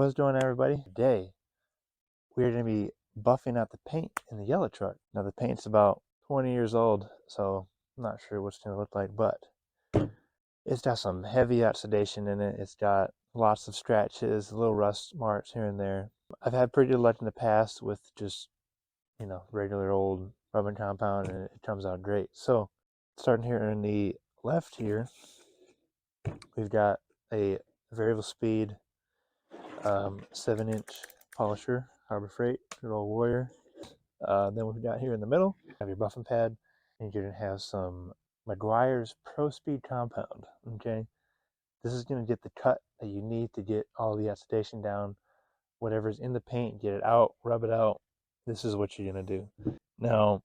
What's going on, everybody? Today we're going to be buffing out the paint in the yellow truck. Now the paint's about 20 years old, so I'm not sure what it's going to look like, but it's got some heavy oxidation in it. It's got lots of scratches, little rust marks here and there. I've had pretty good luck in the past with just, regular old rubbing compound, and it comes out great. So starting here in the left here, we've got a variable speed 7-inch polisher, Harbor Freight, good old Warrior. Then we've got here in the middle, have your buffing pad, and you're going to have some Meguiar's Pro Speed compound. Okay, this is going to get the cut that you need to get all the oxidation down. Whatever's in the paint, get it out, rub it out. This is what you're going to do. Now,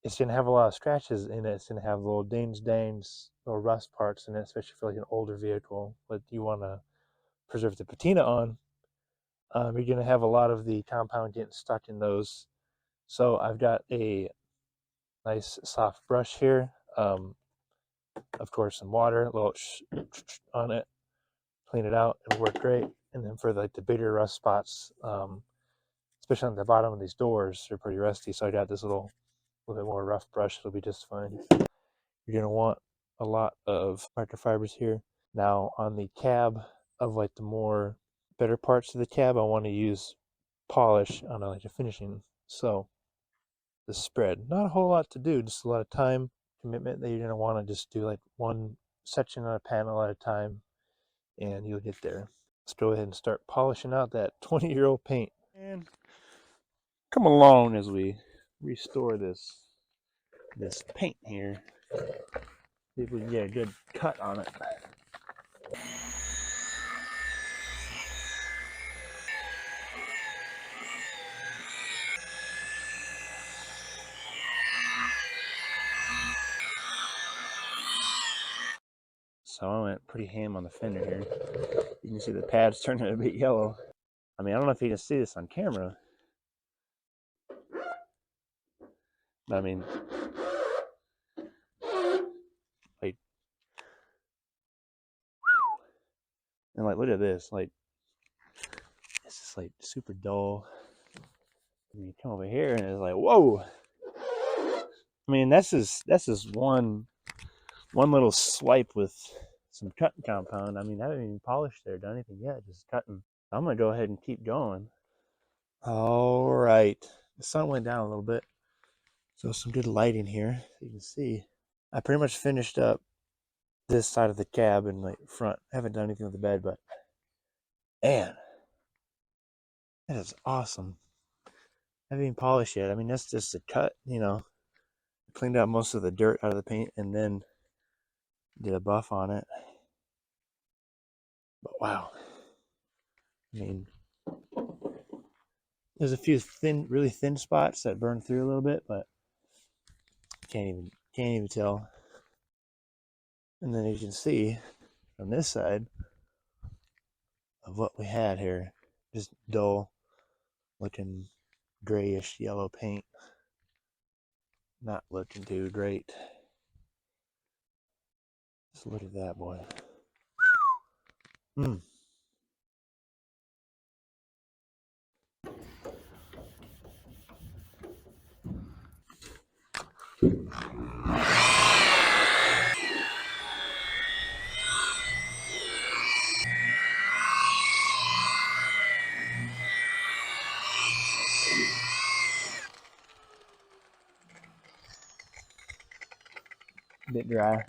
it's going to have a lot of scratches in it. It's going to have little dings, little rust parts in it, especially for like an older vehicle that you want to preserve the patina on. You're going to have a lot of the compound getting stuck in those. So I've got a nice soft brush here. Of course, some water, a little on it, clean it out, it'll work great. And then for like the bigger rust spots, especially on the bottom of these doors, they're pretty rusty. So I got this little bit more rough brush. It'll be just fine. You're going to want a lot of microfibers here. Now on the cab of like the more better parts of the cab, I want to use polish on like a finishing. So the spread, not a whole lot to do, just a lot of time commitment that you're going to want to just do like one section on a panel at a time, and you'll get there. Let's go ahead and start polishing out that 20-year-old paint. And come along as we restore this paint here. See if we can get a good cut on it. So I went pretty ham on the fender here. You can see the pad's turning a bit yellow. I mean, I don't know if you can see this on camera, but I mean, like, and like, look at this, like, it's just like super dull. And you come over here and it's like, whoa. I mean, that's just one little swipe with some cutting compound. I mean, I haven't even polished there, done anything yet, just cutting. I'm gonna go ahead and keep going. All right, the sun went down a little bit, so some good lighting here. You can see I pretty much finished up this side of the cab and like front. I haven't done anything with the bed, but man, that is awesome. I haven't even polished yet. I mean, that's just a cut, cleaned out most of the dirt out of the paint and then did a buff on it. But wow, I mean, there's a few really thin spots that burn through a little bit, but can't even tell. And then you can see on this side of what we had here, just dull looking grayish yellow paint. Not looking too great. Just look at that, boy. A bit dry.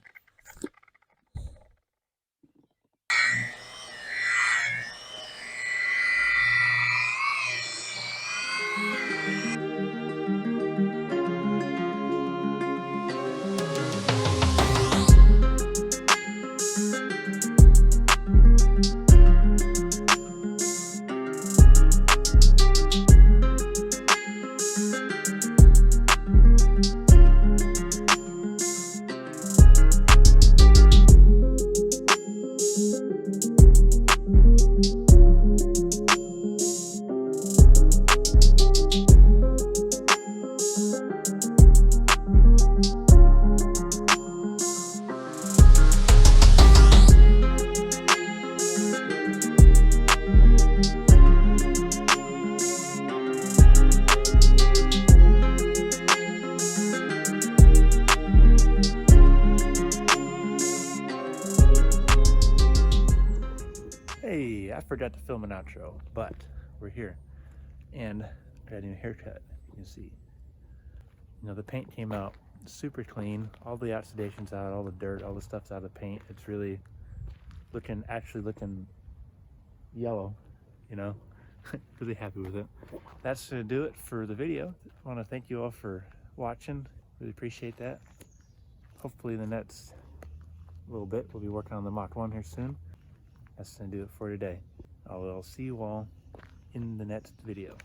I forgot to film an outro, but we're here. And I got a new haircut, you can see. You know, the paint came out super clean. All the oxidation's out, all the dirt, all the stuff's out of the paint. It's really actually looking yellow, you know. Really happy with it. That's gonna do it for the video. I want to thank you all for watching. Really appreciate that. Hopefully the next little bit we'll be working on the Mach 1 here soon. That's gonna do it for today. I will see you all in the next video.